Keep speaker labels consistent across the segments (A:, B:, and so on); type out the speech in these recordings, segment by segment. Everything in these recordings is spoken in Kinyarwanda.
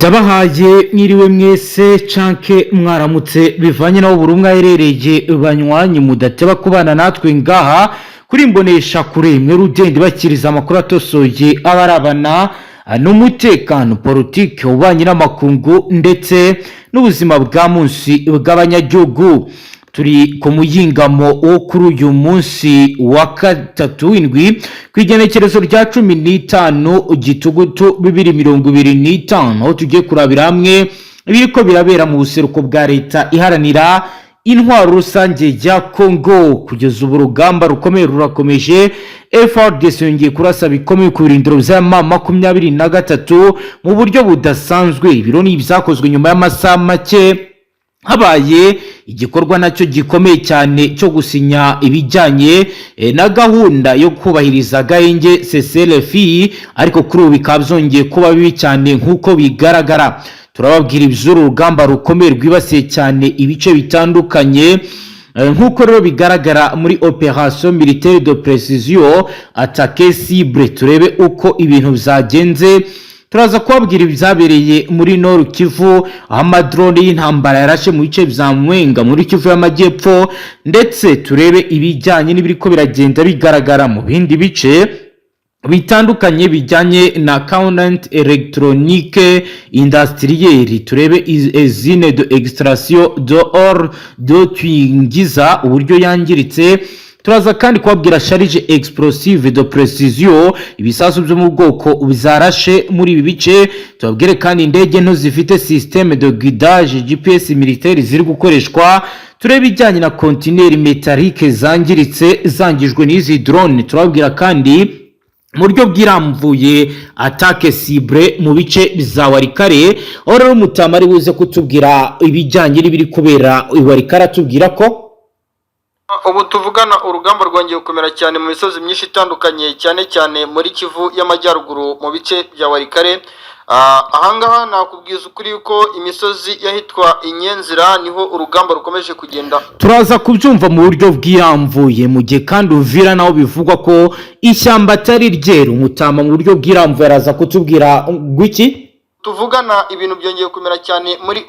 A: ndabahaye mwiriwe mwese canke mwaramutse bivanye naho buri umwe aherereye banywanyi mudateba kubana natwe ngaha kuri mbonesha kure mwe rugende bakiriza amakuru atosoye abarabana n'umutekano politike ubanye n'amakungu ndetse n'ubuzima bwa munsi bw'abanyagihugu. Turi ku muyingamo wo kuri uyu munsi wa gatatu w'indwi kw'igenekerezo rya 15 gitugutu 2025 aho tugiye kurabira hamwe ibiriko birabera mu buseruko bwa leta iharanira intwaro rusange ya Kongo. Kugeza ubu urugamba rukomeye rurakomeje. FARDC yongeye kurasa bikomeye ku birindiro vya M23 mu buryo budasanzwe. Ibiro ni ibyakozwe nyuma y'amasaha make habaye igikorwa nacyo gikomeye cyane cyo gusinya ibijyanye na gahunda yo kubahiriza gahenge CCLFI, ariko kuri ubu bikaba byongeye kuba bibi cyane nk'uko bigaragara. Turababwira iby'uru rugamba rukomeye rwibasiye cyane ibice bitandukanye nk'uko rero bigaragara muri Operation Militaire de Précision Attaque Cible. Turebe uko ibintu byagenze. Turaza kubabwira ibyabereye muri Nord Kivu, amadrone y'intambara yarashe mu bice bya Mwenga muri Kivu y'Amajyepfo, ndetse turebe ibijyanye n'ibiriko biragenda bigaragara mu bindi bice bitandukanye bijyanye na component électronique industrielle. Turebe usine de extraction d'or de Twingiza uburyo yangiritse. Turaza kandi kubabwira charge explosive de précision, ibisasu byo mu bwoko bizarashe muri ibi bice. Tubabwire kandi indege nto zifite système de guidage GPS militaire ziri gukoreshwa. Turebe bijyanye na conteneur métallique zangiritse zangijwe n'izi drone. Turababwira kandi mu buryo bwiramvuye attaque cible mu bice bizawarikare. Aho rero mutamari buze kutubwira ibijyanye n'ibiri kubera iwarikara, tubwira ko
B: ubu tuvugana urugamba rwongeye gukomera cyane mu misozi myinshi itandukanye, cyane cyane muri Kivu y'Amajyaruguru mu bice bya Warikare. Ahangaha nakubwiza ukuri yuko imisozi yahitwa Inyenzira niho urugamba rukomeje kugenda.
A: Turaza kubyumva mu buryo bwiramvuye mu gihe kandi Uvira naho bivugwa ko ishyamba atari ryeru. Mutama mu buryo bwiramvuye araza kutubwira gwiki.
B: Tuvugana ibintu byongeye kumera cyane muri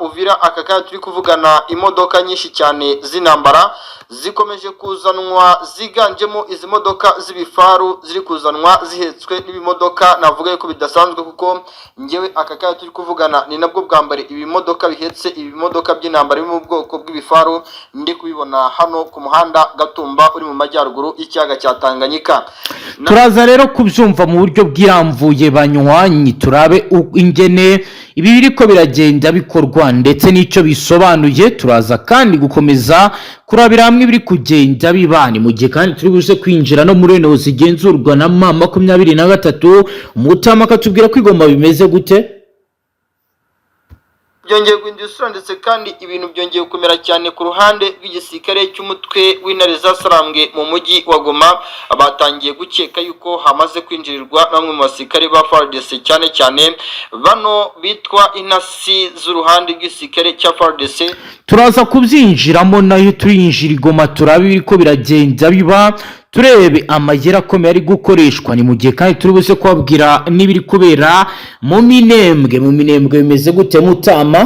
B: Uvira akakaya turi kuvugana imodoka nyinshi cyane z'intambara zikomeje kuzanwa, ziganjemo izi modoka z'ibifaru ziri kuzanwa zihetswe n'ibimodoka navuga yuko bidasanzwe, kuko ngewe akakaya turi kuvugana ni nabwo bwa mbere ibimodoka bihetse ibimodoka by'intambara biri mu bwoko bw'ibifaru ndi kubibona hano ku muhanda Gatumba uri mu majyaruguru y'ikiyaga cya Tanganyika.
A: Turaza rero kubyumva mu buryo bwiramvuye banywanyi, turabe ingene ibi biriko biragenda bikorwa ndetse n'icyo bisobanuye. Turaza kandi gukomeza kurabira hamwe ibiri kugenda bibani mu gihe kandi turi buze kwinjira no muri eno zigenzurwa na M23. Umutama akatubwira ko igomba bimeze gute.
B: Byongeye guhindura ndetse kandi ibintu byongeye gukomera cyane ku ruhande rw'igisirikare cy'umutwe w'intare zasarambwe mu mujyi wa Goma. Abatangiye gukeka yuko hamaze kwinjirirwa bamwe mu basirikare ba FARDC, cyane cyane bano bitwa intasi z'uruhande rw'igisirikare cya FARDC.
A: Turaza kubyinjiramo nayo turinjira i Goma, turabe biriko biragenda biba, turebe amayera akomeye ari gukoreshwa. Ni mu gihe kandi turi buze kubabwira n'ibiri kubera mu Minembwe. Mu Minembwe bimeze gute Mutama?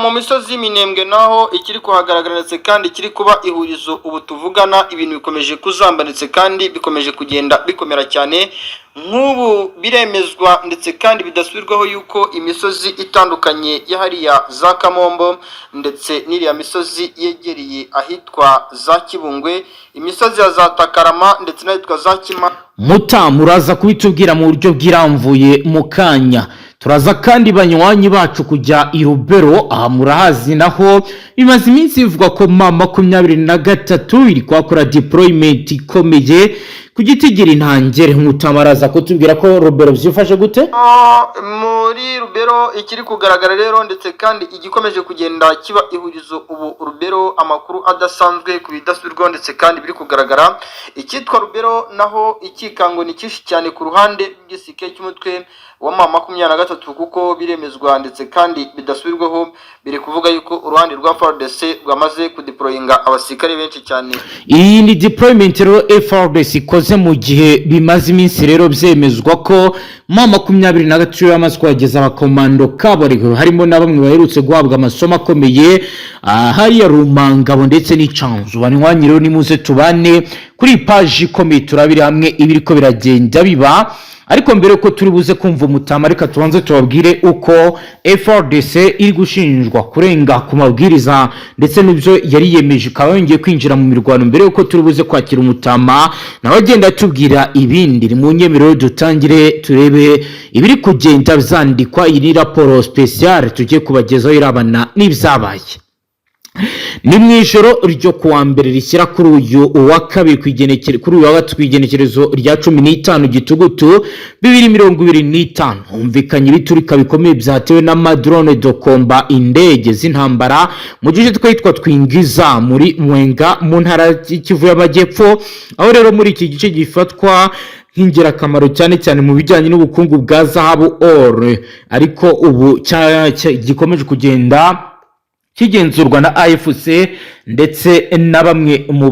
B: Mu misozi y'Iminembwe naho ikiri kuhagaragara ndetse kandi ikiri kuba ihurizo ubu tuvugana ibintu bikomeje kuzambanitse kandi bikomeje kugenda bikomera cyane. Nk'ubu biremezwa ndetse kandi bidasubirwaho yuko imisozi itandukanye yahariya za Kamombo ndetse n'iriya misozi yegereye ahitwa za Kibungwe, imisozi ya za Takarama ndetse n'ahitwa za Kima.
A: Mutama uraza kubitubwira mu buryo bwiramvuye mu kanya. Turaza kandi banywanyi bacu kujya i Rubero, aha murahazi naho bimaze iminsi bivugwa ko M23 iri kwakora deployment ikomeye ku gitigiri ntangere. Mutama araza kutubwira ko Rubero byifashe gute.
B: Muri Rubero ikiri kugaragara rero ndetse kandi igikomeje kugenda kiba ihurizo ubu Rubero, amakuru adasanzwe ku bidasubirwaho ndetse kandi biri kugaragara. Icyitwa Rubero naho ikikango ni kishi cyane ku ruhande rw'igisirikare cy'umutwe wa M23, kuko biremezwa ndetse kandi bidasubirwaho biri kuvuga yuko uruhande rwa FARDC rwamaze kudeployinga abasirikare benshi cyane.
A: Iyi ni deployment rero FARDC ikoze bikoze mu gihe bimaze iminsi rero byemezwa ko mu 23 yamaze kuhageza abakomando kabuhariwe harimo na bamwe baherutse guhabwa amasomo akomeye hariya Rumangabo ndetse n'Icanzu. Banywanyi rero nimuze tubane kuri page ikomeye turabire hamwe ibiriko biragenda biba, ariko mbere ko turi buze kumva umutama reka tubanze tubabwire uko FRDC iri gushinjwa kurenga ku mabwiriza ndetse n'ibyo yari yemeje ikaba yongeye kwinjira mu mirwano. Mbere uko turi buze kwakira umutama nawe agenda tubwira ibindi mu nyemerero, dutangire turebe ibiri kugenda byandikwa. Iyi ni raporo special tugiye kubagezaho irabana n'ibyabaye ni mu ijoro ryo kuwa mbere rishyira kuri uyu wa kabiri kuri uyu wa gatatu kwigenekerezo rya 15 Gitugutu 2025 humvikanye ibiturika bikomeye byatewe n'amadrone do komba, indege z'intambara mu gice twitwa Twingiza muri Mwenga mu ntara y'Kivu y'Amajyepfo, aho rero muri iki gice gifatwa nk'ingirakamaro cyane cyane mu bijyanye n'ubukungu bwa zahabu or, ariko ubu gikomeje kugenda kigenzurwa na AFC ndetse na bamwe mu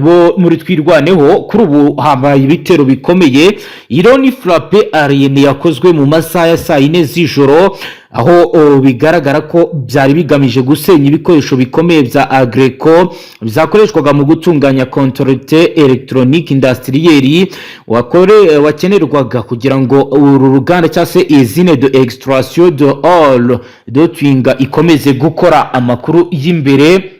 A: bo muri twirwaneho. Kuri ubu habaye ibitero bikomeye. Ironi frappe aérienne yakozwe mu masaha ya saa 4 z'ijoro, aho bigaragara ko byari bigamije gusenya ibikoresho bikomeye bya Agreco byakoreshwaga mu gutunganya contrôle électronique industrielle wakenerwaga kugira ngo uru ruganda cyase usine de extraction de or de Twinga ikomeze gukora. Amakuru y'imbere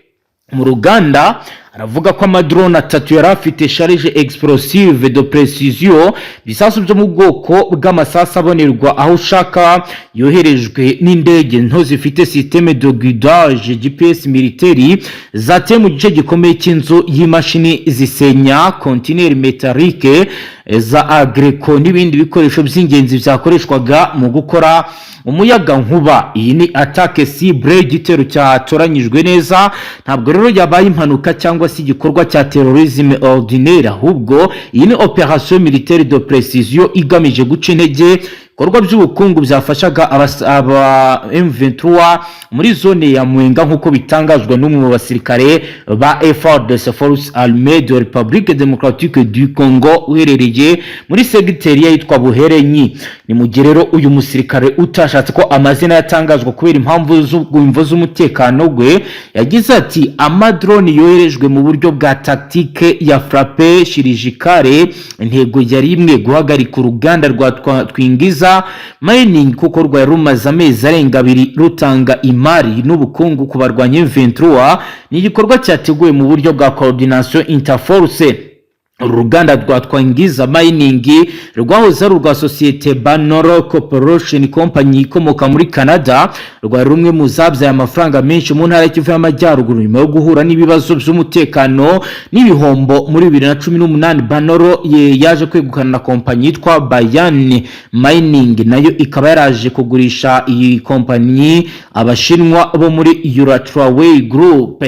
A: mu ruganda aravuga ko amadrone 3 yari afite charge explosive de précision, bisasu byo mu bwoko bw'amasasa abonerwa aho ushaka, yoherejwe n'indege nto zifite systeme de guidage GPS militaire zateye mu gice gikomeye cy'inzu y'imashini zisenya conteneur métallique za Agreco n'ibindi bikoresho by'ingenzi byakoreshwaga mu gukora umuyaga nkuba. Iyi ni attaque cible, igitero cyatoranyijwe neza, ntabwo rero yabaye impanuka cyangwa si igikorwa cya terrorisme ordinaire, ahubwo iyi ni opération militaire de précision igamije guca intege korwa by'ubukungu byafashaga aba M23 muri zone ya Mwenga nk'uko bitangazwa n'umwe mu basirikare ba FARDC Force Armée de République Démocratique du Congo uherereye muri segiteri yitwa Buherenyi. Ni mu gihe rero uyu musirikare utashatse ko amazina yatangazwa kubera impamvu z'umutekano gwe, yagize ati amadrone yoherejwe mu buryo bwa tactique ya frappe chirurgicale, intego yari imwe guhagarika uruganda rwa Twingiza mining kuko rwari rumaze amezi arenga 2 rutanga imari n'ubukungu ku barwanya M23. ni igikorwa cyateguwe mu buryo bwa coordination interforce. Uruganda rwa Twingiza mining rwahoze ari urwa societe Banoro Corporation company ikomoka muri Canada, rwari rumwe mu zabyaye amafaranga menshi mu ntara y'Kivu y'Amajyaruguru nyuma yo guhura n'ibibazo by'umutekano n'ibihombo muri 2018. Banoro yaje kwegukana na kompanyi yitwa Bayan Mining, nayo ikaba yaraje kugurisha iyi kompanyi abashinwa bo muri Uratraway Group.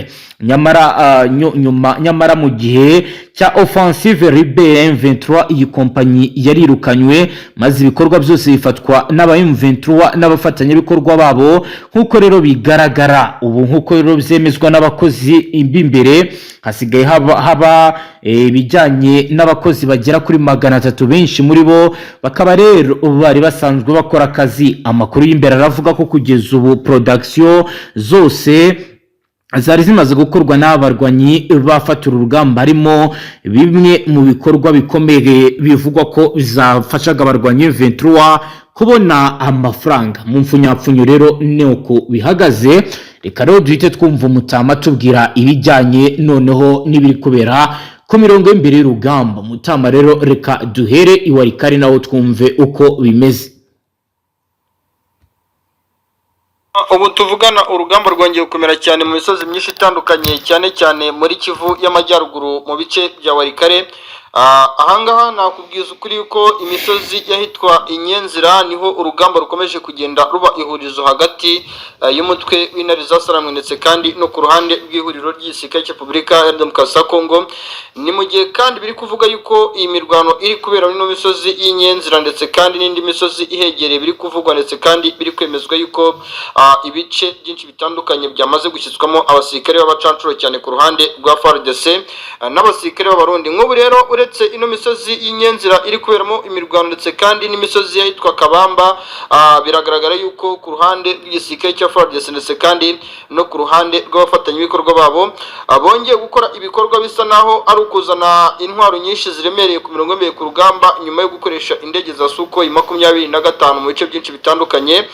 A: Nyamara mu gihe cya offensive rebelle M23 iyi kompanyi yarirukanywe maze ibikorwa byose bifatwa n'aba M23 n'abafatanyabikorwa babo nk'uko rero bigaragara ubu, nk'uko rero byemezwa n'abakozi imbere. Hasigaye haba bijyanye n'abakozi bagera kuri 300, benshi muri bo bakaba rero bari basanzwe bakora akazi. Amakuru y'imbere aravuga ko kugeza ubu production zose zari zimaze gukorwa n'abarwanyi bafatura urugamba, harimo bimwe mu bikorwa bikomeye bivugwa ko bizafashaga abarwanyi 23 kubona amafaranga. Mu mfunyapfunyo rero nuko bihagaze. Reka rero duhite twumva umutama tubwira ibijyanye noneho n'ibiri kubera ku mirongo y'imbere y'urugamba. Mutama rero reka duhere iwarikari nawo twumve uko bimeze.
B: Ubu tuvugana urugamba rwongeye gukomera cyane mu misozi myinshi itandukanye, cyane cyane muri Kivu y'Amajyaruguru mu bice bya Warikare. Ahangaha nakubwiza ukuri yuko imisozi yahitwa Inyenzira niho urugamba rukomeje kugenda ruba ihurizo hagati y'umutwe w'intare zasaramwe ndetse kandi no ku ruhande rw'ihuriro ry'Igisirikare cya Repubulika ya Demokarasi ya Kongo. Ni mu gihe kandi biri kuvuga yuko iyi mirwano iri kubera muri misozi y'Inyenzira ndetse kandi n'indi misozi ihegereye biri kuvugwa ndetse kandi biri kwemezwa yuko ibice byinshi bitandukanye byamaze gushyitswamo abasirikare b'abacancuro cyane ku ruhande rwa FARDC n'abasirikare b'abarundi. Nk'ubu rero uretse ino misozi y'Inyenzira iri kuberamo imirwano ndetse kandi n'imisozi yitwa Kabamba, biragaragara yuko ku ruhande rw'igisirikare cya FARDC ndetse kandi no ku ruhande rw'abafatanyabikorwa babo bongeye gukora ibikorwa bisa naho ari ukuzana intwaro nyinshi ziremereye ku mirongo imbere ku rugamba nyuma yo gukoresha indege za Sukhoi 25 mu bice byinshi bitandukanye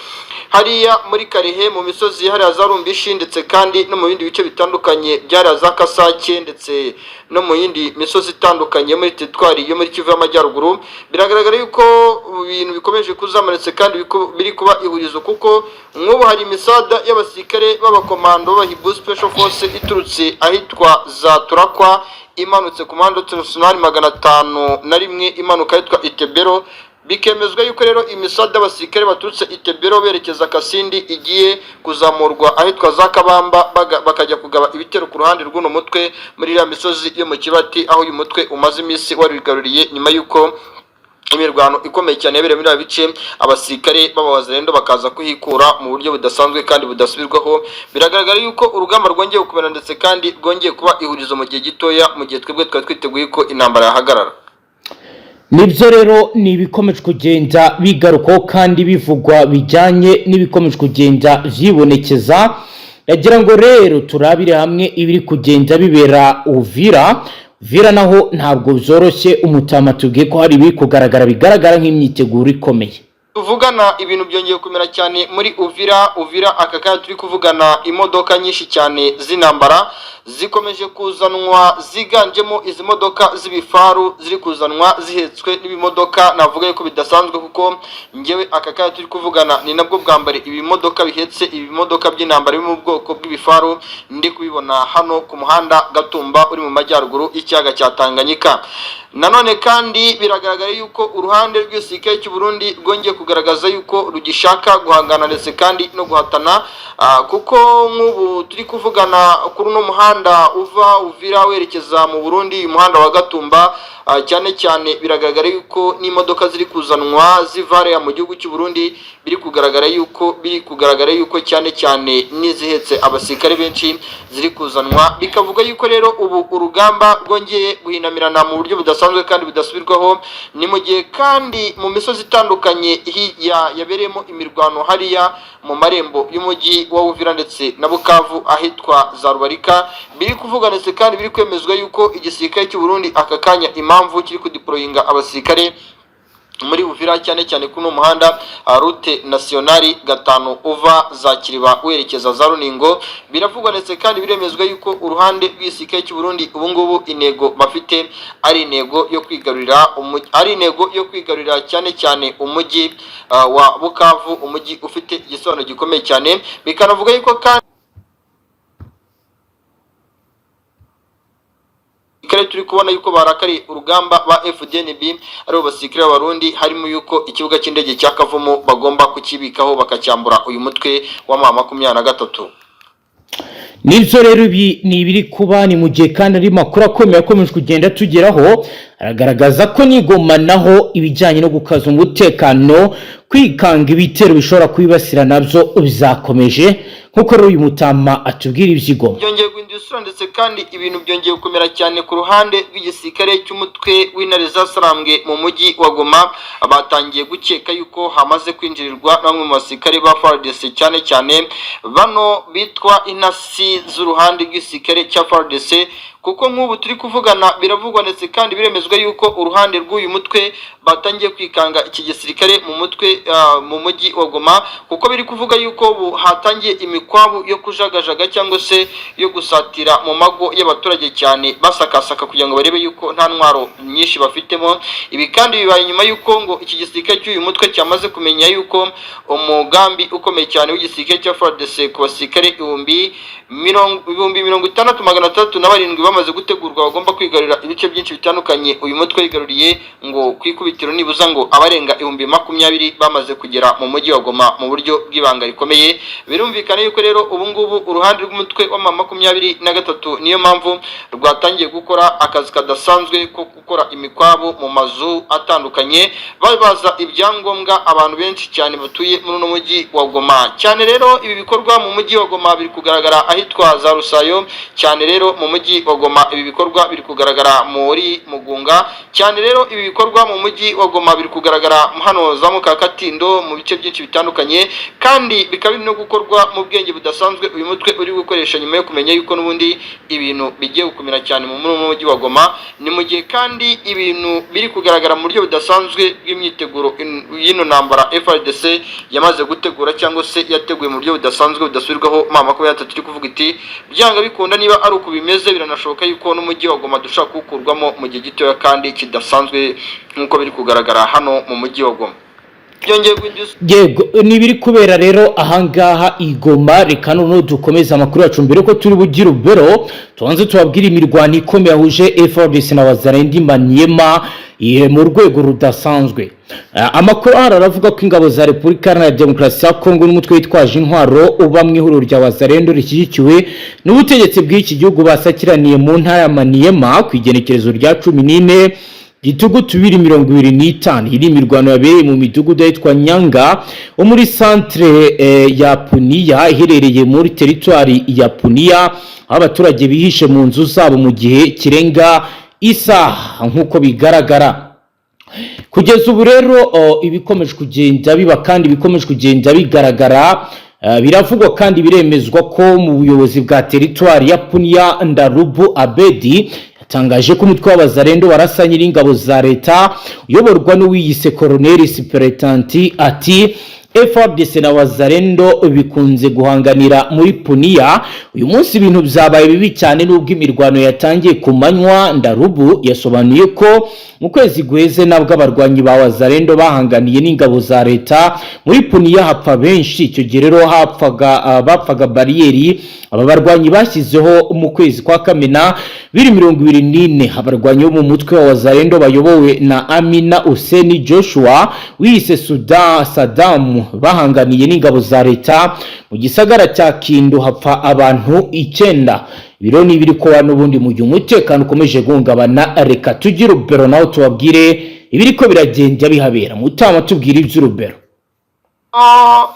B: hariya muri Karehe mu misozi hariya za Rumbishi ndetse kandi no mu bindi bice bitandukanye byari za Kasake ndetse no mu yindi misozi itandukanye muri teritwari yo muri Kivu y'Amajyaruguru. Biragaragara yuko ibintu bikomeje kuzamanitse kandi biri kuba ihurizo kuko nk'ubu hari imisada y'abasirikare b'abakomando b'Hibu Special Force iturutse ahitwa za Turakwa imanutse ku muhanda National 501 imanuka ahitwa Itebero. Bikemezwa yuko rero imisada y'abasirikare baturutse Itebero berekeza Kasindi igiye kuzamurwa ahitwa za Kabamba bakajya kugaba ibitero ku ruhande rw'uno mutwe muri ya misozi yo mu Kibati, aho uyu mutwe umaze iminsi warigaruriye nyuma yuko imirwano ikomeye cyane yabereye muri bice abasirikare b'abazarendo bakaza kuhikura mu buryo budasanzwe kandi budasubirwaho. Biragaragara yuko urugamba rwongeye gukomera ndetse kandi rwongeye kuba ihurizo mu gihe gitoya, mu gihe twebwe twiteguye ko intambara yahagarara.
A: Nibyo rero ni ibikomeje kugenda bigarukaho kandi bivugwa bijyanye n'ibikomeje kugenda vyibonekeza. Yagira ngo rero turabire hamwe ibiri kugenda bibera Uvira naho ntabwo byoroshye. Umutama tubwiye ko hari ibiri kugaragara bigaragara nk'imyiteguro ikomeye.
B: Tuvugana ibintu byongeye kumera cyane muri Uvira aka kanya turi kuvugana imodoka nyinshi cyane z'intambara zikomeje kuzanwa, ziganjemo izi modoka z'ibifaru ziri kuzanwa zihetswe n'ibimodoka navuga yuko bidasanzwe kuko ngewe aka kanya turi kuvugana ni nabwo bwambare ibimodoka bihetse ibimodoka by'intambara biri mu bwoko bw'ibifaru ndi kubibona hano ku muhanda Gatumba uri mu majyaruguru y'ikiyaga cya Tanganyika. Nanone kandi biragaragara yuko uruhande rw'igisirikare cy'u Burundi rwongeye kugaragaza yuko rugishaka guhangana ndetse kandi no guhatana, kuko nk'ubu turi kuvugana kuri uno muhanda uva Uvira werekeza mu Burundi, umuhanda wa Gatumba, cyane cyane biragaragara yuko n'imodoka ziri kuzanwa zivare mu gihugu cy'u Burundi biri kugaragara yuko cyane cyane n'izihetse abasirikare benshi ziri kuzanwa. Bikavuga yuko rero ubu urugamba rwongeye guhinamirana mu buryo budasanzwe kandi budasubirwaho, ni mu gihe kandi mu misozi itandukanye yabereyemo imirwano hariya mu marembo y'umujyi wa Uvira ndetse na Bukavu ahitwa za Rubarika. Biri kuvuga ndetse kandi biri kwemezwa yuko igisirikare cy'u Burundi aka kanya impamvu kiri kudeployinga abasirikare muri Uvira cyane cyane kuno muhanda route nationale 5 uva za Kiriba werekeza za Runingo. Biravugwa ndetse kandi biremezwa yuko uruhande rw'igisirikare cy'u Burundi ubu ngubu intego bafite ari intego yo kwigarurira cyane cyane umujyi wa Bukavu, umujyi ufite igisobanuro gikomeye cyane. Bikanavuga yuko kandi turi kubona yuko barakari urugamba ba FDNB ari basirikare b'Abarundi, harimo yuko ikibuga cy'indege cya Kavumu bagomba kukibikaho bakacyambura uyu mutwe wa 23.
A: Nibyo rero ibi ni ibiri kuba ni mu gihe kandi ari makuru akomeye akomeje kugenda tugeraho, aragaragaza ko n'Igoma naho ibijyanye no gukaza umutekano kwikanga ibitero bishobora kwibasira nabyo bizakomeje, nkuko rero uyu mutama atubwira iby'Igoma.
B: Byongeye guhindura ndetse kandi ibintu byongeye gukomera cyane ku ruhande rw'igisirikare cy'umutwe w'intare zasarambwe mu mujyi wa Goma. Batangiye gukeka yuko hamaze kwinjirirwa bamwe mu basirikare ba FARDC cyane cyane bano bitwa intasi z'uruhande rw'igisirikare cya FARDC, kuko nk'ubu turi kuvugana biravugwa ndetse kandi biremezwa yuko uruhande rw'uyu mutwe batangiye kwikanga iki gisirikare mu mutwe mu mujyi wa Goma, kuko biri kuvuga yuko ubu hatangiye imikwabu yo kujagajaga cyangwa se yo gusatira mu mago y'abaturage cyane basakasaka kugira ngo barebe yuko nta ntwaro nyinshi bafitemo. Ibi kandi bibaye nyuma yuko ngo iki gisirikare cy'uyu mutwe cyamaze kumenya yuko umugambi ukomeye cyane w'igisirikare cya FARDC ku basirikare 60,637 bamaze gutegurwa bagomba kwigarurira ibice byinshi bitandukanye. Uyu mutwe wigaruriye ngo kwikubitiro nibuza ngo abarenga 20,000 bamaze kugera mu mujyi wa Goma mu buryo bw'ibanga rikomeye. Birumvikana yuko rero ubu ngubu uruhande rw'umutwe wa M23 niyo mpamvu rwatangiye gukora akazi kadasanzwe ko gukora imikwabo mu mazu atandukanye babaza ibyangombwa abantu benshi cyane batuye muri uno mujyi wa Goma. Cyane rero ibi bikorwa mu mujyi wa Goma biri kugaragara ahitwa za Rusayo, cyane rero mu mujyi wa Goma ibi bikorwa biri kugaragara muri Mugunga, cyane rero ibi bikorwa mu mujyi wa Goma biri kugaragara hano za Mukakatindo mu bice byinshi bitandukanye, kandi bikaba no gukorwa mu bwenge budasanzwe uyu mutwe uri gukoresha nyuma yo kumenya yuko n'ubundi ibintu bigiye gukomera cyane mu mujyi wa Goma. Ni mu gihe kandi ibintu biri kugaragara mu buryo budasanzwe bw'imyiteguro y'ino ntambara FARDC yamaze gutegura cyangwa se yateguye mu buryo budasanzwe budasubirwaho. M23 turi kuvuga iti byanga bikunda niba ari uko bimeze biranashoboka yuko n'umujyi wa Goma dushaka kuwukurwamo mu gihe gitoya kandi kidasanzwe nk'uko biri kugaragara hano mu mujyi wa Goma.
A: Yego nibiri kubera rero ahangaha igoma. Reka none dukomeza amakuru yacu mbere ko turi bugira ubero tubanze tubabwira imirwano ikomeye yahuje FARDC na Wazalendo Maniema mu rwego rudasanzwe. Amakuru aravuga ko ingabo za Repubulika Iharanira Demokarasi ya Kongo n'umutwe witwaje intwaro uba mu ihuriro rya Wazalendo rishyigikiwe n'ubutegetsi bw'iki gihugu basakiraniye mu ntara ya Maniema ku igenekerezo rya 14 Gitugu 2025. Iri mirwano yabereye mu midugudu yitwa Nyanga wo muri centre ya Punia iherereye muri territoire ya Punia, abaturage bihishe mu nzu zabo mu gihe kirenga isaha nk'uko bigaragara. Kugeza ubu rero ibikomeje kugenda biba kandi bikomeje kugenda bigaragara, biravugwa kandi biremezwa ko mu buyobozi bwa territoire ya Punia Ndarubu Abedi tangaje ko umutwe w'Abazalendo warasanye ingabo za leta uyoborwa n'uwiyise Colonel Superintendent ati FARDC na Wazalendo bikunze guhanganira muri Punia. Uyu munsi ibintu byabaye bibi cyane n'ubwo imirwano yatangiye ku manywa. Ndarubu yasobanuye ko mu kwezi guheze nabwo abarwanyi ba Wazalendo bahanganiye n'ingabo za leta muri Punia hapfa benshi. Icyo gihe rero bapfaga bariyeri aba barwanyi bashyizeho mu kwezi kwa Kamena 2024. Abarwanyi bo mu mutwe wa Wazalendo bayobowe na Amina Useni Joshua wise Saddam bahanganiye n'ingabo za leta mu gisagara cya Kindu hapfa abantu 9. Biro ni biri ko n'ubundi mu gihe umutekano ukomeje guhungabana. Reka tugire ubero naho tubabwire ibiri ko biragenda bihabera mutama tubwire iby'urubero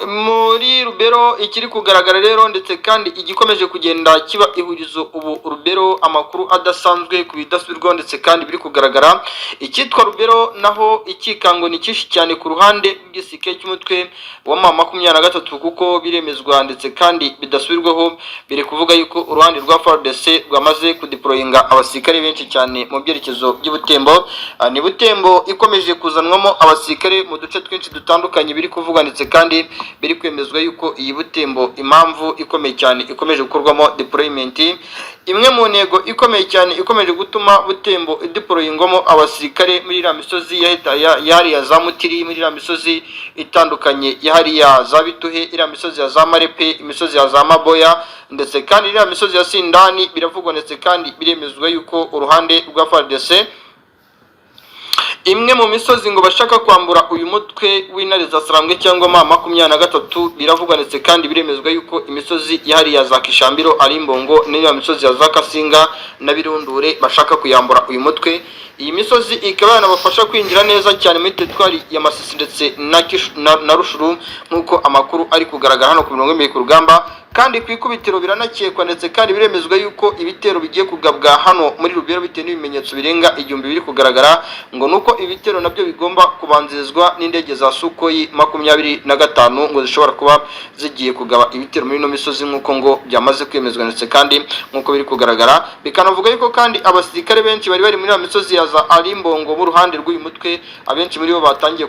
B: muri Rubero ikiri kugaragara rero, ndetse kandi igikomeje kugenda kiba ihurizo ubu Rubero amakuru adasanzwe ku bidasubirwaho, ndetse kandi biri kugaragara icyitwa Rubero naho ikikango ni kishi cyane ku ruhande rw'isike cy'umutwe wa M23 kuko biremezwa ndetse kandi bidasubirwaho. Biri kuvuga yuko uruhande rwa FARDC rwamaze kudeployinga abasirikare benshi cyane mu byerekezo by'Ubutembo. Ni Butembo ikomeje kuzanwamo abasirikare mu duce twinshi dutandukanye. Biri kuvuga ndetse kandi biri kwemezwa yuko iyi Butembo impamvu ikomeye cyane ikomeje gukorwamo deployment. Imwe mu ntego ikomeye cyane ikomeje gutuma Butembo deployingwamo abasirikare muri iriya misozi ya za Mutiri, muri iriya misozi itandukanye hariya za Bituhe, iriya misozi ya za Marepe, imisozi ya za Maboya, ndetse kandi iriya misozi ya Sindani. Biravugwa ndetse kandi biremezwa yuko uruhande rwa FARDC imwe mu misozi ngo bashaka kwambura uyu mutwe w'intare za Sarambwe cyangwa M23. Biravugwa ndetse kandi biremezwa yuko imisozi yahariya za Kishambiro ari Mbongo n'iyo misozi ya za Kasinga na Birundure bashaka kuyambura uyu mutwe. Iyi misozi ikaba yanabafasha kwinjira neza cyane muri teritwari ya Masisi ndetse na Rushuru nk'uko amakuru ari kugaragara hano ku mirongo y'imwe ku rugamba. Kandi ku ikubitiro biranakekwa ndetse kandi biremezwa yuko ibitero bigiye kugabwa hano muri Rubero bitewe n'ibimenyetso birenga 1000 biri kugaragara, ngo nuko ibitero nabyo bigomba kubanzirizwa n'indege za Sukhoi 25 ngo zishobora kuba zigiye kugaba ibitero muri no misozi nk'uko ngo byamaze kwemezwa, ndetse kandi nk'uko biri kugaragara bikanavuga yuko kandi abasirikare benshi bari muri ya misozi ya za Arimbongo mu ruhande rw'uyu mutwe, abenshi muri bo batangiye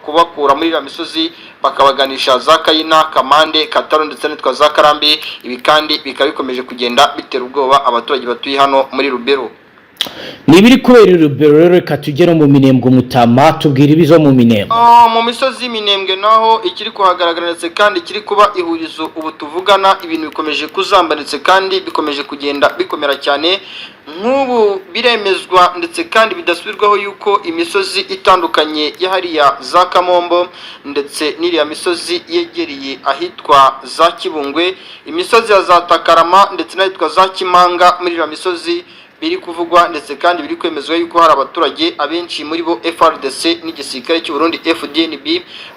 B: kubakura muri ya misozi bakabaganisha za Kayina, Kamande, Kataro ndetse n'itwa za Karambi. Ibi kandi bikaba bikomeje kugenda bitera ubwoba abaturage batuye hano muri Rubero.
A: nibiri kubera urubero rero reka tugere mu Minembwe Mutama tubwira ibizo mu Minembwe.
B: Mu misozi y'Iminembwe naho ikiri kuhagaragara ndetse kandi ikiri kuba ihurizo ubu tuvugana ibintu bikomeje kuzambanitse kandi bikomeje kugenda bikomera cyane. Nk'ubu biremezwa ndetse kandi bidasubirwaho yuko imisozi itandukanye yahariya za Kamombo ndetse n'iriya misozi yegereye ahitwa za Kibungwe, imisozi ya za Takarama ndetse n'ahitwa za Kimanga, muri iriya misozi biri kuvugwa ndetse kandi biri kwemezwa yuko hari abaturage abenshi muri bo FRDC n'igisirikare cy'u Burundi FDNB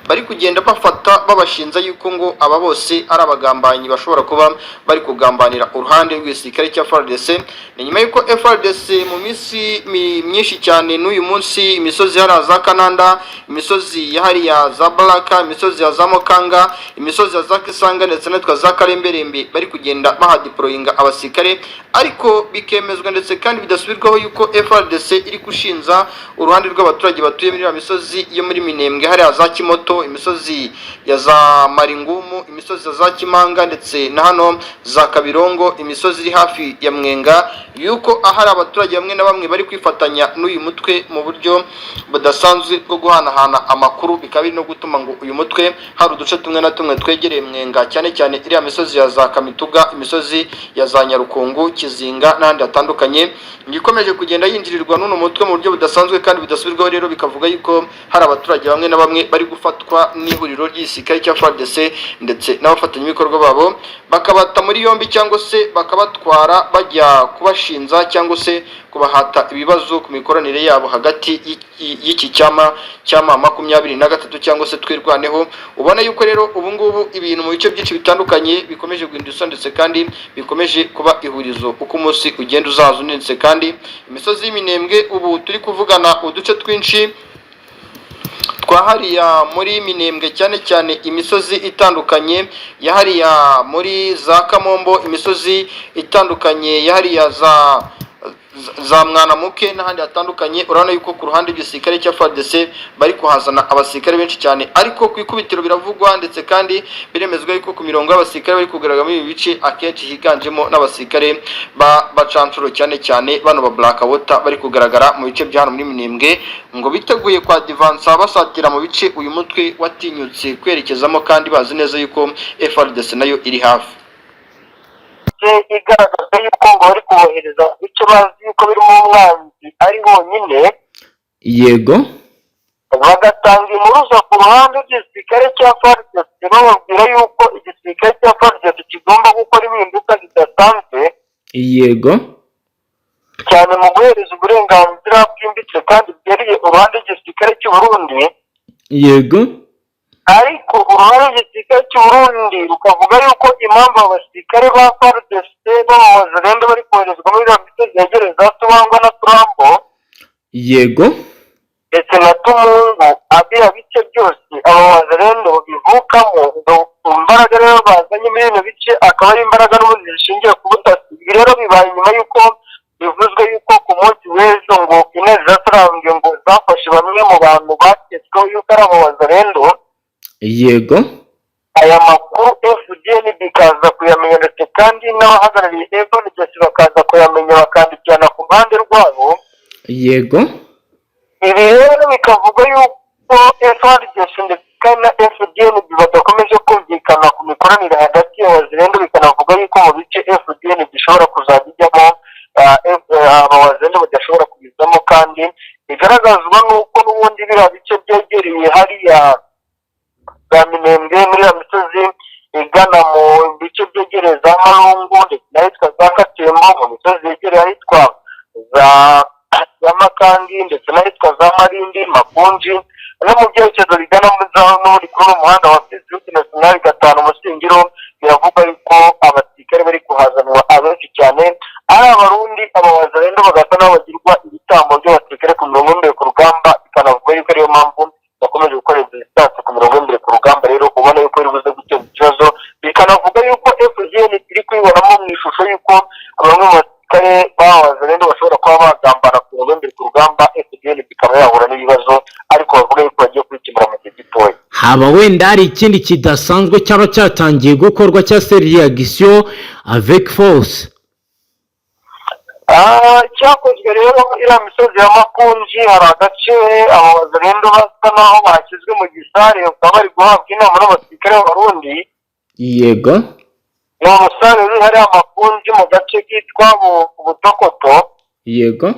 B: bari kugenda bafata babashinza yuko ngo aba bose ari abagambanyi bashobora kuba bari kugambanira uruhande rw'igisirikare cya FRDC. Ni nyuma yuko FRDC mu minsi myinshi cyane n'uyu munsi imisozi hari za Kananda, imisozi yahari ya za Baraka, imisozi ya za Mokanga, imisozi ya za Kisanga ndetse n'itwa za Karemberembe bari kugenda bahadeployinga abasirikare, ariko bikemezwa ndetse kandi bidasubirwaho yuko FRDC iri kushinza uruhande rw'abaturage batuye muri misozi yo muri Minembwe hari za Kimoto, imisozi ya za Maringumu, imisozi ya za Kimanga ndetse na hano za Kabirongo, imisozi iri hafi ya Mwenga, yuko ahari abaturage bamwe na bamwe bari kwifatanya n'uyu mutwe mu buryo budasanzwe bwo guhanahana amakuru, bikaba no gutuma ngo uyu mutwe hari uduce tumwe na tumwe twegereye Mwenga, cyane cyane iriya misozi ya za Kamituga, imisozi ya za Nyarukungu, Kizinga n'ahandi hatandukanye, gikomeje kugenda yinjirirwa n'uno mutwe mu buryo budasanzwe kandi bidasubirwaho. Rero bikavuga yuko hari abaturage bamwe na bamwe bari gufatwa n'ihuriro ry'igisirikare cya FARDC ndetse n'abafatanyabikorwa babo, bakabata muri yombi cyangwa se bakabatwara bajya kubashinza cyangwa se kubahata ibibazo ku mikoranire yabo hagati y'iki cyama 23 cyangwa se Twirwaneho. Ubona yuko rero ubu ngubu ibintu mu bice byinshi bitandukanye bikomeje guhinduka ndetse kandi bikomeje kuba ihurizo uko umunsi ugenda uzaza ndetse kandi imisozi y'Iminembwe ubu turi kuvugana uduce twinshi twahariya muri Minembwe, cyane cyane imisozi itandukanye yahariya muri za Kamombo, imisozi itandukanye yahariya za Mwanamuke n'ahandi hatandukanye. Urabona yuko ku ruhande rw'igisirikare cya FARDC bari kuhazana abasirikare benshi cyane, ariko ku ikubitiro biravugwa ndetse kandi biremezwa yuko ku mirongo y'abasirikare bari kugaragara muri ibi bice akenshi higanjemo n'abasirikare bacancuro cyane cyane bano ba Black Water bari kugaragara mu bice bya hano muri Minembwe, ngo biteguye kwa divansa basatira mu bice uyu mutwe watinyutse kwerekezamo, kandi bazi neza yuko FARDC nayo iri hafi
C: igaragaza yuko ngo bari kubohereza bice bazi yuko biri mu mwanzi ari bonyine,
A: yego,
C: bagatanga impuruza ku ruhande rw'igisirikare cya FARDC bababwira yuko igisirikare cya FARDC kigomba gukora impinduka zidasanzwe,
A: yego,
C: cyane mu guhereza uburenganzira bwimbitse kandi bweriye uruhande rw'igisirikare cy'u Burundi,
A: yego,
C: ariko uruhande rw'igisirikare cy'u Burundi rukavuga yuko impamvu abasirikare ba FARDC b'abazarendo bari koherezwa muri za misozi yegereye za Tubangwa na Turambo,
A: yego,
C: ndetse na Tumungu, abira bice byose abo bazarendo bivukamo, imbaraga rero bazanye muri bino bice akaba ari imbaraga n'ubundi zishingiye ku butasi. Ibi rero bibaye nyuma yuko bivuzwe yuko ku munsi w'ejo ngo intare zasarambwe ngo zafashe bamwe mu bantu baketsweho yuko ari abo bazarendo,
A: yego,
C: aya makuru FDN bikaza kuyamenya ndetse kandi n'abahagarariye FDN bakaza kuyamenya bakandikirana ku ruhande rwabo,
A: yego.
C: Ibi rero bikavuga yuko FDN ndetse kandi na FDN badakomeje kumvikana ku mikoranire hagati y'abazirendo, bikanavuga yuko mu bice FDN gishobora kuzajyamo abazirendo badashobora kubizamo, kandi bigaragazwa n'uko n'ubundi biriya bice byegereye hariya za Minembwe muri ya misozi igana mu bice byegereye za Marungu ndetse n'ahitwa za Katembo, mu misozi yegereye ahitwa za Makangi ndetse n'ahitwa za Marindi, Makunji, no mu byerekezo bigana muri kuri umuhanda wa Route Nationale 5 Musingiro, biravuga yuko abasirikare bari kuhazanwa abenshi cyane ari abarundi, abazarendo bagasa n'abagirwa ibitambo by'abasirikare ku mirongo imbere ku rugamba, bikanavuga yuko ariyo mpamvu bakomeje gukora resistance ku mirongo imbere ku rugamba. Rero ubona yuko biri buze guteza ikibazo, bikanavuga yuko FDN iri kwibonamo mu ishusho yuko bamwe mu basirikare b'abazarendo bashobora kuba bagambana ku mirongo imbere ku rugamba, FDN bikaba yahura n'ibibazo, ariko bavuga yuko bagiye kwikemura mu gihe gitoya.
A: Haba wenda hari ikindi kidasanzwe cyaba cyatangiye gukorwa cya reaction avec force?
C: cyakozwe rero iriya misozi ya Makunji hari agace abazarendo basa naho bashyizwe mu gisare bakaba bari guhabwa inama n'abasirikare b'abarundi.
A: Yego.
C: Ni umusare uri hariya Makunji mu gace kitwa Butokoto.
A: Yego.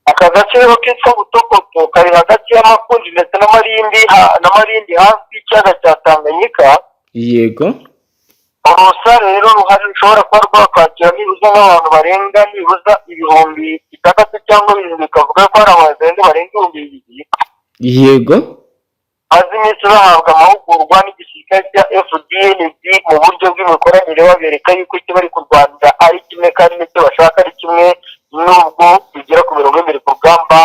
C: Aka gace rero kitwa Butokoto kari hagati ya Makunji ndetse n'amarindi hafi y'ikiyaga cya Tanganyika.
A: Yego.
C: Umusare rero ruhari rushobora kuba rwakwakira nibuza nk'abantu barenga nibuza 6,000 cyangwa 7,000, bikavuga ko hari abazarendo barenga 2,000.
A: Yego.
C: Maze iminsi bahabwa amahugurwa n'igisirikare cya FDNB mu buryo bw'imikoranire babereka yuko icyo bari kurwanira ari kimwe kandi n'icyo bashaka ari kimwe, nubwo bigera ku mirongo imbere ku rugamba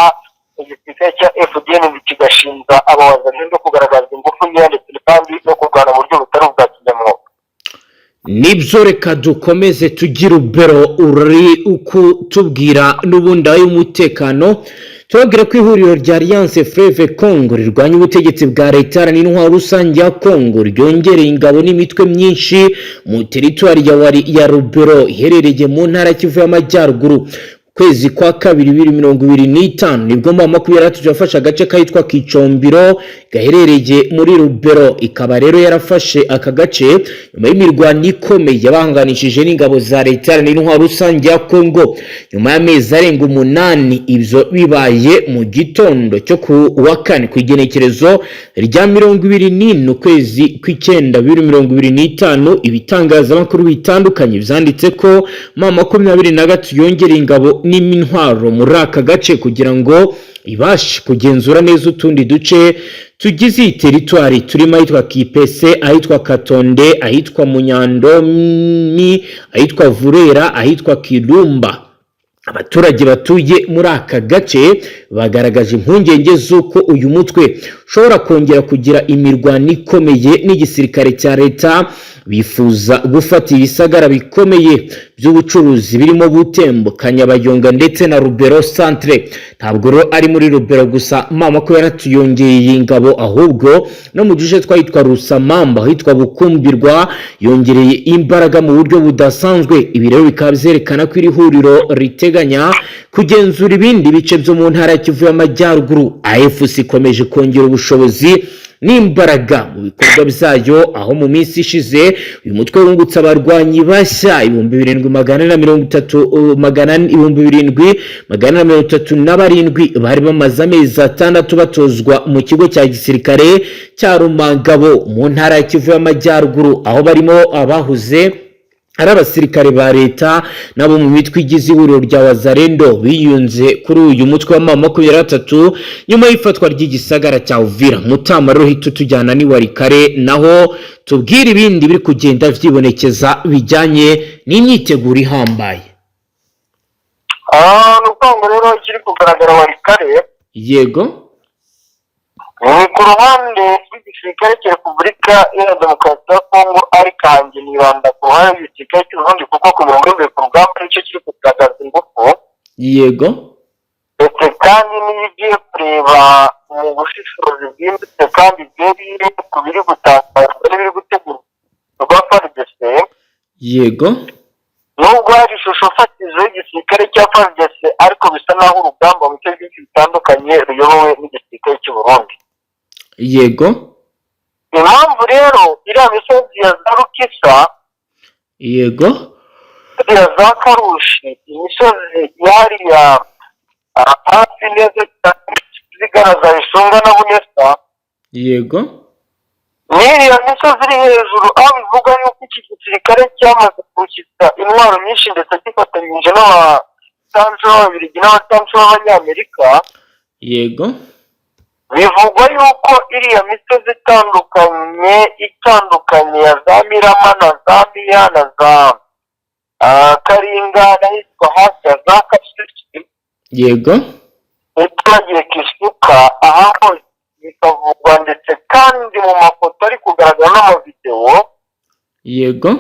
C: igisirikare cya FDNB kigashinja abo bazarendo kugaragaza ingufu nke ndetse kandi no kurwana mu buryo butari ubwa kinyamwuga.
A: Nibyo reka dukomeze tugira ubero uri ukutubwira n'ubundi ay'umutekano. Turabwira ko ihuriro rya Alliance Fleuve Congo rirwanya ubutegetsi bwa leta n'intwaro rusange ya Congo ryongereye ingabo n'imitwe myinshi mu teritwari ya Rubero iherereye mu ntara Kivu y'Amajyaruguru. Kwezi kwa kabiri 2025 nibwo mama 26 yafashe agace kahitwa Kicombiro gaherereye muri Rubero, ikaba rero yarafashe aka gace nyuma y'imirwano ikomeye yabanganishije n'ingabo za leta n'intwaro rusange ya Congo nyuma y'amezi arenga 8. Ibyo bibaye mu gitondo cyo ku wa kane ku igenekerezo rya 24 ukwezi kw'icyenda 2025. Ibitangazamakuru bitandukanye byanditse ko mama 23 yongereye ingabo n'intwaro muri aka gace kugira ngo ibashe kugenzura neza utundi duce tugize teritwari turimo ahitwa Kipese, ahitwa Katonde, ahitwa Munyandomi, ahitwa Vurera, ahitwa Kirumba. Abaturage batuye muri aka gace bagaragaje impungenge z'uko uyu mutwe ushobora kongera kugira imirwano ikomeye n'igisirikare cya leta. Bifuza gufata ibisagara bikomeye by'ubucuruzi birimo Butembo, Kanyabayonga ndetse na Rubero Centre. Ntabwo rero ari muri Rubero gusa mama ko yaratuyongeye ingabo, ahubwo no mu duce twahitwa Rusamamba, ahitwa Bukumbirwa yongereye imbaraga mu buryo budasanzwe. Ibi rero bikaba byerekana ko iri huriro riteganya kugenzura ibindi bice byo mu ntara Kivu y'Amajyaruguru. AFC ikomeje kongera ubushobozi n'imbaraga mu bikorwa byayo, aho mu minsi ishize uyu mutwe wungutse abarwanyi bashya 7,437 bari bamaze amezi 6 batozwa mu kigo cya gisirikare cya Rumangabo mu ntara ya Kivu y'Amajyaruguru, aho barimo abahuze ari abasirikare ba leta nabo mu mitwe igize ihuriro rya Wazarendo biyunze kuri uyu mutwe wa mama 23 nyuma y'ifatwa ry'igisagara cya Uvira. Mutama rero hito tujyana ni Warikare naho tubwira ibindi biri kugenda vyibonekeza bijyanye n'imyiteguro ihambaye.
C: Nuko rero kiri kugaragara Warikare.
A: Yego.
C: Ku ruhande rw'igisirikare cya Repubulika Iharanira Demokarasi ya Kongo ariko hanjye nibanda ku ruhande rw'igisirikare cy'Uburundi kuko ku mirongo imbere ku rugamba nicyo kiri kugaragaza ingufu.
A: Yego.
C: Ndetse kandi niyo ugiye kureba mu bushishozi bwimbitse kandi bweriye ku biri gutangazwa n'ibiri gutegurwa FARDC.
A: Yego.
C: Nubwo hari ishusho fatizo y'igisirikare cya FARDC ariko bisa naho urugamba mu bice byinshi bitandukanye ruyobowe n'igisirikare cy'Uburundi.
A: Yego.
C: Impamvu rero iriya misozi ya za Rukisa,
A: yego,
C: ya za Karushi, imisozi yariya hafi neza zigaragaza Isonga na Bunesa.
A: Yego.
C: N'iriya misozi iri hejuru aho bivuga yuko iki gisirikare cyamaze gushyitsa intwaro nyinshi ndetse gifatanyije n'abatansi b'Ababiligi n'abatansi b'Abanyamerika.
A: Yego.
C: Bivugwa yuko iriya misozi itandukanye ya za Mirama na za Miya na za Karinga n'ahitwa hasi ya za Kashiki.
A: Yego.
C: Twagiye Kisuka aho bikavugwa ndetse kandi mu mafoto ari kugaragara n'amavidewo.
A: Yego.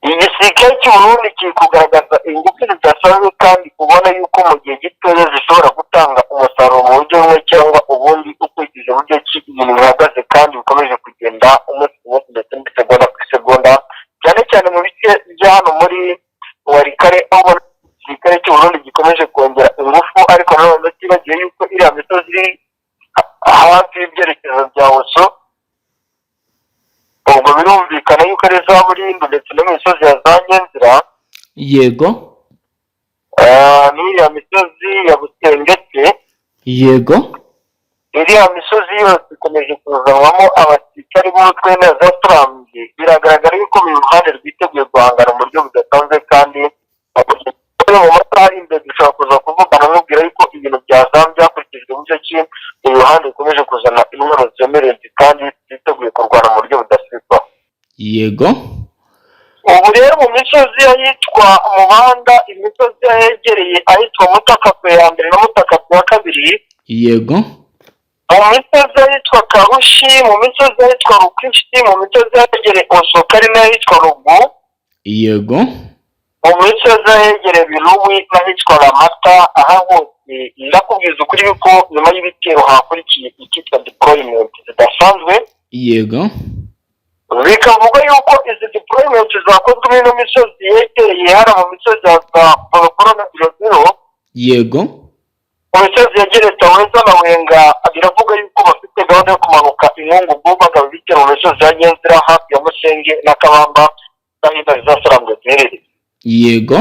C: Igisirikare cy'Uburundi kiri kugaragaza ingufu zidasanzwe kandi kubona yuko mu gihe gitoya zishobora gutanga umusaruro mu buryo bumwe cyangwa ubundi ukurikije uburyo ki ibintu bihagaze kandi bikomeje kugenda umunsi ku munsi ndetse n'isegonda ku isegonda, cyane cyane mu bice bya hano muri Warikare aho igisirikare cy'u Burundi gikomeje kongera ingufu ariko nanone batibagiye yuko iriya misozi iri hafi y'ibyerekezo bya Oso ubwo birumvikana yuko ari za Burindu ndetse no mu misozi ya za Nyenzira
A: yego
C: n'iriya misozi ya Busengetse
A: yego
C: iriya misozi yose ikomeje kuzanwamo abasirikare b'umutwe neza turamye biragaragara yuko buri ruhande rwiteguye guhangana mu buryo budasanzwe kandi mu masaha ari imbere dushobora kuza kuvugana n'ubwira yuko ibintu byazambye hakurikijwe uburyo ki uru ruhande rukomeje kuzana intwaro zemereye kandi ziteguye kurwana mu buryo budasubirwaho
A: yego
C: ubu rero mu misozi ahitwa Mubanda imisozi yahegereye ahitwa Mutakakwe ya mbere na Mutakakwe ya kabiri
A: yego
C: mu misozi ahitwa Karushi mu misozi ahitwa Rukishi mu misozi ahegereye Osokari n'ahitwa Rugu
A: yego
C: mu misozi ahegereye Biruwi n'ahitwa Ramata aha hose ndakubwiza ukuri yuko nyuma y'ibitero hakurikiye icyitwa deployment zidasanzwe
A: yego
C: bikavuga yuko izi deployment zakozwe muri ino misozi yegereye hano mu misozi ya Korona Birozero
A: yego
C: mu misozi yegereye Taweza na Wenga biravuga yuko bafite gahunda yo kumanuka inkungugu bagaba ibitero mu misozi ya Nyenzira hafi ya Musenge na Kabamba n'ahitwa Zasaramwe ziherereye
A: yego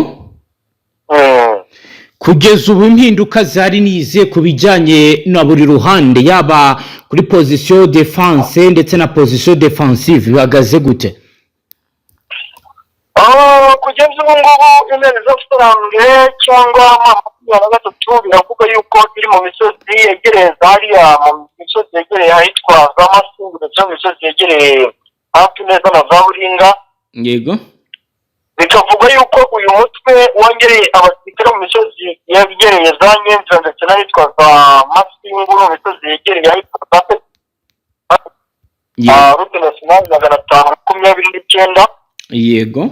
A: kugeza ubu impinduka zari nize ku bijyanye na buri ruhande yaba kuri position defense ndetse na position defensive bihagaze gute
C: kugeza ubu ngubu intebe z'abasobanure cyangwa makumyabiri na gatatu biravuga yuko iri mu misozi yegereye hariya mu misozi yegereye ahitwa za Masungu ndetse mu misozi yegereye hafi neza na za Buringa
A: yego
C: bikavuga yuko uyu mutwe wongereye abasirikare mu misozi yegereye za Nyenzira ndetse n'ahitwa za Masungu mu misozi yegereye ahitwa za Rute National 529
A: yego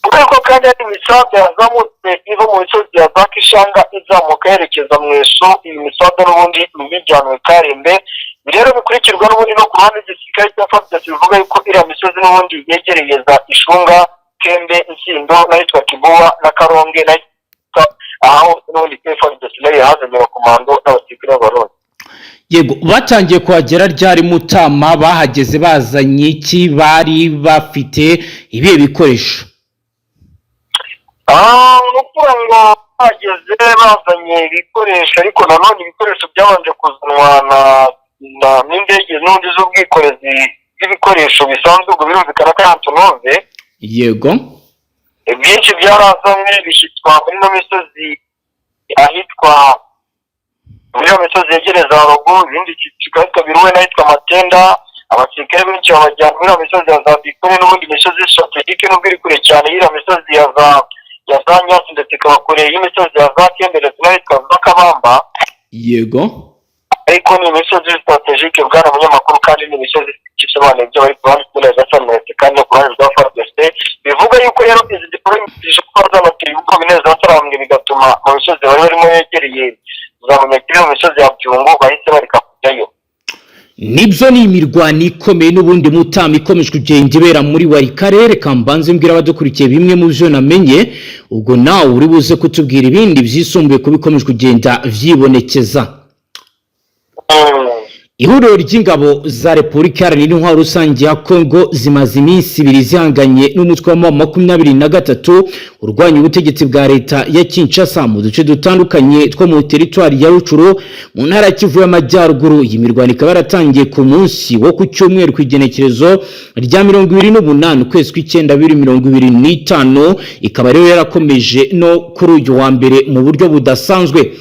C: kuko kandi hari imisabe yazamutse iva mu misozi ya za Kishanga izamuka yerekeza mu Eso iyi misabe n'ubundi ibijyanwe Karembe rero bikurikirwa n'ubundi no ku ruhande rw'igisirikare cya FARDC bivuga yuko iriya misozi n'ubundi yegereye za Ishunga Kembe Nsindo n'ahitwa Kibuwa na Karonge aho n'ubundi FARDC nayo yazanye abakomando n'abasirikare b'Abarundi
A: yego batangiye kuhagera ryari Mutama bahageze bazanye iki bari bafite ibihe bikoresho
C: nukuvuga ngo bageze bazanye ibikoresho ariko nanone ibikoresho byabanje kuzanwa n'indege n'undi z'ubwikorezi bw'ibikoresho bisanzwe ubwo birumvikana ko Antonove
A: yego
C: byinshi byarazanywe bishyitwa muri ino misozi ahitwa muri iyo misozi yegereza Rugu ibindi kikahitwa Biruwe n'ahitwa Matenda abasirikare benshi babajyana muri iyo misozi ya za Bikore n'ubundi misozi strategique n'ubwo iri kure cyane y'iyo misozi ya za Nyasi ndetse ikaba kure y'imisozi ya za Kembe ndetse n'ahitwa za Kabamba
A: yego
C: ariko ni imisozi strategique bwana munyamakuru kandi ni imisozi isobanuye ibyo bari kuruhande rw'Intebe za kandi no ku ruhande rwa FARDC bivuga yuko rero izi deployment zishobora kuzabatera ibigo bineza batarambwe bigatuma mu misozi bari barimo yegereye za Munyakiri mu misozi ya Byungo bahise bareka kujyayo
A: nibyo ni imirwano ikomeye n'ubundi Mutama ikomeje kugenda ibera muri wari karere kambanze mbwira abadukurikiye bimwe mu byo namenye ubwo nawe uri buze kutubwira ibindi byisumbuye ko bikomeje kugenda vyibonekeza ihuriro ry'ingabo za Repubulika Iharanira Intwaro Rusange ya Kongo zimaze iminsi ibiri zihanganye n'umutwe wa 23 urwanya ubutegetsi bwa leta ya Kinshasa mu duce dutandukanye two mu teritwari ya Rucuru mu ntara ya Kivu y'Amajyaruguru. Iyi mirwano ikaba yaratangiye ku munsi wo ku cyumweru kw'igenekerezo rya 28 kwezi kw'icyenda 2025 ikaba rero yarakomeje no kuri uyu wa mbere mu buryo budasanzwe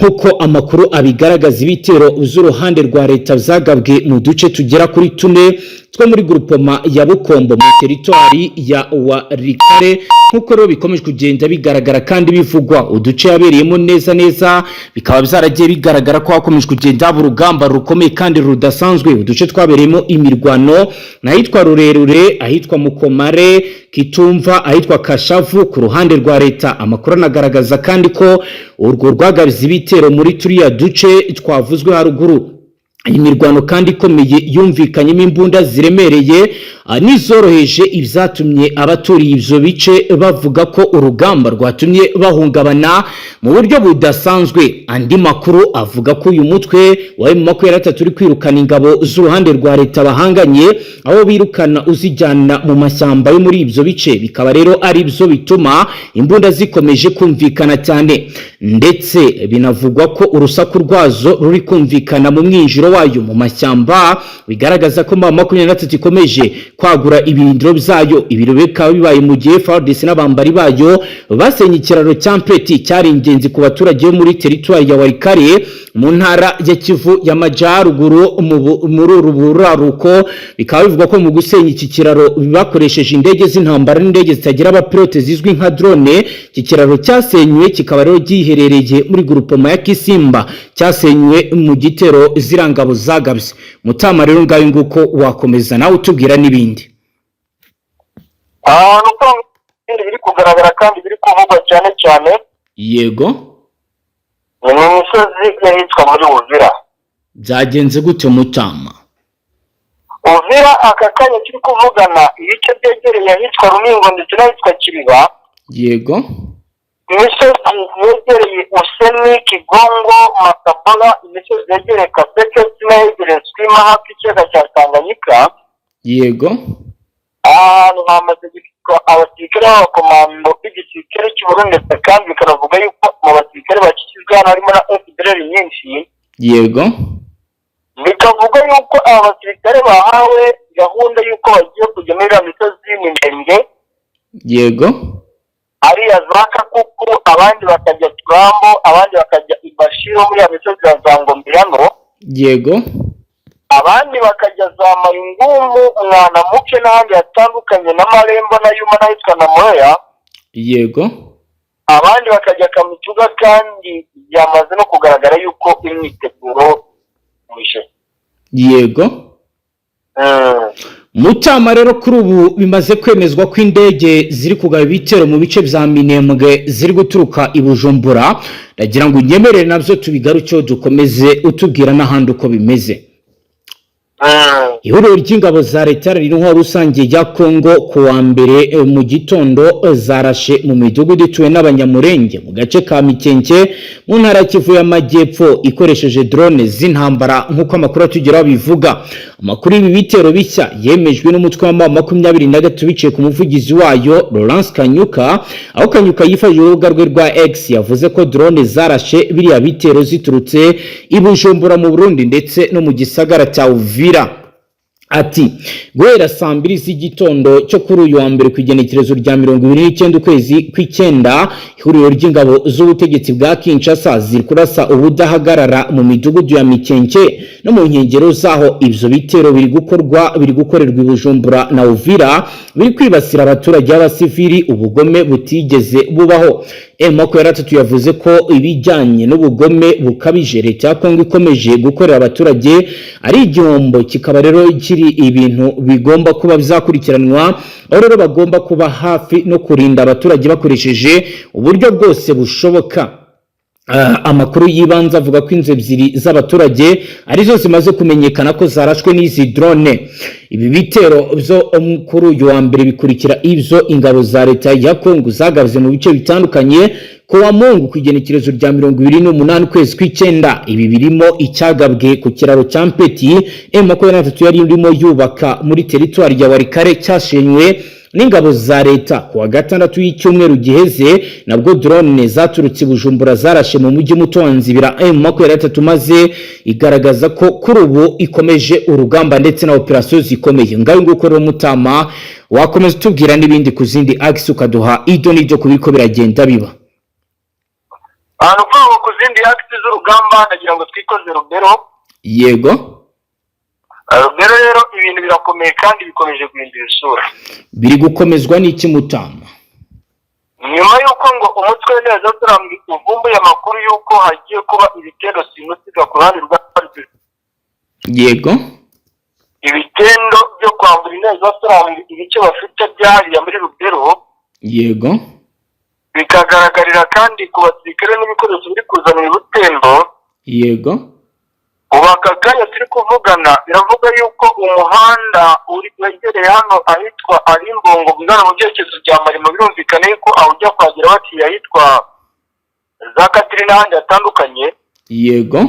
A: nkuko amakuru abigaragaza ibitero z'uruhande rwa leta zagabwe mu duce tugera kuri 4 two muri groupement ya Bukombo mu territoire ya Warikare nkuko rero bikomeje kugenda bigaragara kandi bivugwa uduce yabereyemo neza bikaba byaragiye bigaragara ko hakomeje kugenda urugamba rukomeye kandi rudasanzwe uduce twabereyemo imirwano nahitwa Rurerure ahitwa Mukomare Kitumva ahitwa Kashavu ku ruhande rwa leta. Amakuru anagaragaza kandi ko urwo rwagabiza ibitero muri turiya duce twavuzwe haruguru imirwano kandi ikomeye yumvikanyemo imbunda ziremereye n'izoroheje ibyatumye abaturiye ibyo bice bavuga ko urugamba rwatumye bahungabana mu buryo budasanzwe. Andi makuru avuga ko uyu mutwe wa M23 uri kwirukana ingabo z'uruhande rwa leta bahanganye, aho birukana uzijyana mu mashyamba yo muri ibyo bice, bikaba rero ari byo bituma imbunda zikomeje kumvikana cyane, ndetse binavugwa ko urusaku rwazo ruri kumvikana mu mwinjiro wayo mu mashyamba, bigaragaza ko M23 ikomeje kwagura ibirindiro byayo. Ibiro bikaba bibaye mu gihe FARDC n'abambari bayo basenye ikiraro cya Mpeti cyari ingenzi ku baturage bo muri teritwari ya Walikale mu ntara ya Kivu y'Amajyaruguru muri uruburaruko. Bikaba bivuga ko mu gusenya iki kiraro bakoresheje indege z'intambara n'indege zitagira abapilote zizwi nka drone. Iki kiraro cyasenywe kikaba rero giherereye muri groupement ya Kisimba, cyasenywe mu gitero zirangabo zagabye. Mutama rero ngayo nguko wakomeza nawe utubwira n'ibindi.
C: Nuko biri kugaragara kandi biri kuvugwa cyane
A: Yego,
C: ni mu misozi yahitwa muri Uvira.
A: byagenze gute Mutama?
C: Uvira aka kanya turi kuvugana ibice byegereye ahitwa Rumingo ndetse n'ahitwa Kiriba.
A: Yego,
C: Imisozi yegereye Useni, Kigongo, Makabola, imisozi yegereye Kaseke n'ahegereye Swima hafi y'ikiyaga cya Tanganyika.
A: yego,
C: Ahantu hamaze gushyirwa abasirikare b'abakomando b'igisirikare cy'u Burundi, kandi bikanavuga yuko mu basirikare bakikijwe hano harimo na FDLR nyinshi.
A: yego,
C: Bikavuga yuko aba basirikare bahawe gahunda yuko bagiye kujya muri iriya misozi miremire,
A: yego,
C: ariya za Kakuku, abandi bakajya Turambo, abandi bakajya Ibashiro muri ya misozi ya za Ngombirano,
A: yego,
C: abandi bakajya za Mayungumu, Mwanamuke n'ahandi hatandukanye na Marembo na Yuma n'ahitwa na Moya,
A: yego,
C: abandi bakajya Kamituga, kandi byamaze no kugaragara yuko imyiteguro uje.
A: yego. Mutama rero kuri ubu bimaze kwemezwa ko indege ziri kugaba ibitero mu bice bya Minembwe ziri guturuka i Bujumbura. Ndagira ngo unyemerere nabyo tubigarukeho, dukomeze utubwira n'ahandi uko bimeze. Ihuriro ry'ingabo za leta ririho rusange ya Kongo ku wa mbere mu gitondo zarashe mu midugudu ituwe n'abanyamurenge mu gace ka Mikenke mu ntara ya Kivu y'Amajyepfo ikoresheje drone z'intambara nk'uko amakuru atugeraho bivuga. Amakuru y'ibi bitero bishya yemejwe n'umutwe wa M23 biciye ku muvugizi wayo Laurence Kanyuka, aho Kanyuka yifashishije urubuga rwe rwa X yavuze ko drone zarashe biriya bitero ziturutse i Bujumbura mu Burundi ndetse no mu gisagara cya Uvira. Ati guhera saa 2 z'igitondo cyo kuri uyu wa mbere ku igenekerezo rya 29 ukwezi kw'icyenda, ihuriro ry'ingabo z'ubutegetsi bwa Kinshasa ziri kurasa ubudahagarara mu midugudu ya Mikenke no mu nkengero zaho. Ibyo bitero biri gukorerwa i Bujumbura na Uvira, biri kwibasira abaturage b'abasivili, ubugome butigeze bubaho. M23 yavuze ko ibijyanye n'ubugome bukabije leta ya Kongo ikomeje gukorera abaturage ari igihombo, kikaba rero kiri ibintu bigomba kuba bizakurikiranwa, aho rero bagomba kuba hafi no kurinda abaturage bakoresheje uburyo bwose bushoboka. Amakuru yibanze avuga ko inzu ebyiri z'abaturage arizo zimaze kumenyekana ko zarashwe n'izi drone. Ibi bitero byo kuri uyu wa mbere bikurikira ibyo ingabo za leta ya Kongo zagabye mu bice bitandukanye ku wa Mungu ku igenekerezo rya 28 ukwezi kw'icyenda. Ibi birimo icyagabwe ku kiraro cya Mpeti M23 yari irimo yubaka muri teritwari ya Walikale cyashenywe n'ingabo za leta. Ku wa gatandatu y'icyumweru giheze nabwo drone zaturutse Bujumbura zarashe mu mujyi muto wa Nzibira M23, maze igaragaza ko kuri ubu ikomeje urugamba ndetse na operasiyo zikomeye. Ngayo nguko rero Mutama wakomeza tubwira n'ibindi ku zindi axe ukaduha ido n'ibyo kubiko biragenda biba.
C: Nuko ku zindi axe z'urugamba nagira ngo twikoze Rubero.
A: Yego,
C: Rubero rero ibintu birakomeye kandi bikomeje guhindura isura.
A: biri gukomezwa n'iki Mutama?
C: Nyuma y'uko ngo umutwe neza turambi uvumbuye amakuru y'uko hagiye kuba ibitero simusiga ku ruhande rwa FARDC.
A: Yego,
C: Ibitendo byo kwambura neza turambi ibice bafite byahariye muri Rubero.
A: yego,
C: Bikagaragarira kandi ku basirikare n'ibikoresho biri kuzanira ubutembo.
A: yego,
C: ubu aka kanya turi kuvugana biravuga yuko umuhanda wegereye hano ahitwa Arimbongo ugana mu byerekezo bya Marimo birumvikana yuko aho ujya kwagera waciye ahitwa za Katiri n'ahandi hatandukanye.
A: Yego.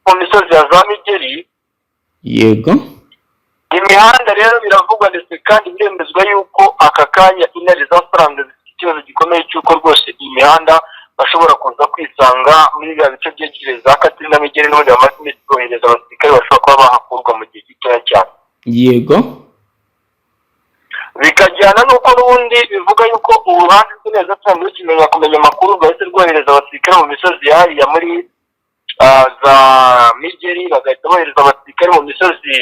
C: Mu misozi ya za Migeri.
A: Yego.
C: Imihanda rero biravugwa ndetse kandi biremezwa yuko aka kanya intare zasaranze zifite ikibazo gikomeye cy'uko rwose imihanda bashobora kuza kwisanga muri bya bice byegereye za Katiri na Migeri n'ubundi bamaze iminsi bohereza abasirikare bashobora kuba bahakurwa mu gihe gitoya cyane.
A: Yego.
C: Bikajyana n'uko n'ubundi bivuga yuko uruhande rw'ineza cyane rukimenya kumenya amakuru rwahise rwohereza abasirikare mu misozi hariya muri za Migeri, bagahita bohereza abasirikare mu misozi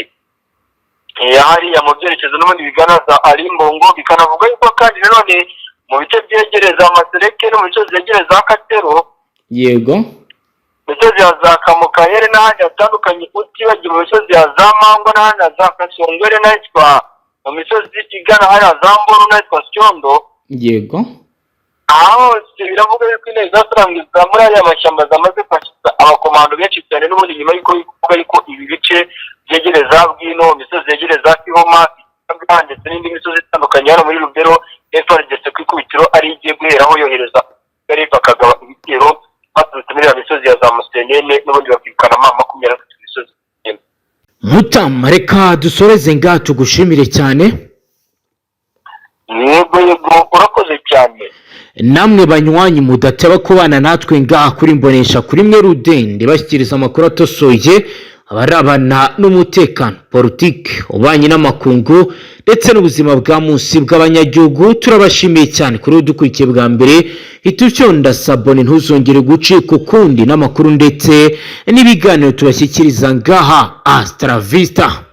C: hariya mu byerekezo n'ubundi bigana za Arimbongo. Bikanavuga yuko kandi nanone mu bice byegereza Masereke no mu misozi yegereza Katero.
A: Yego.
C: Misozi ya za Kamukahere n'ahandi hatandukanye utibagiwe mu misozi ya za Mango n'ahandi za Kasongwere n'ahitwa mu misozi igana hariya za Mboro n'ahitwa Cyondo.
A: Yego.
C: Aho biravuga yuko intare zasarangiza muri ariya mashyamba zamaze kwakira abakomando benshi cyane n'ubundi nyuma yuko ibi bice byegereza Bwino, imisozi yegereza Kihoma ndetse n'indi misozi itandukanye hano muri Rubero FARDC ku ikubitiro ari igiye guheraho yohereza bakagaba ibitero baturutse muri ya misozi ya za Musenene n'ubundi bakirukana 20 misozi.
A: Mutama, reka dusoreze ngaha tugushimire cyane.
C: Yego urakoze cyane.
A: Namwe banywanyi mudateba kubana natwe ngaha kuri Mbonesha kuri mwe Rudende bashyikiriza amakuru atosoye abarabana n'umutekano, politiki, ububanyi n'amakungu ndetse n'ubuzima bwa munsi bw'abanyagihugu. Turabashimiye cyane kuri udukurikiye bwa mbere. Itucyo ndasabone ntuzongere gucika ukundi n'amakuru ndetse n'ibiganiro tubashyikiriza ngaha. Astra Vista.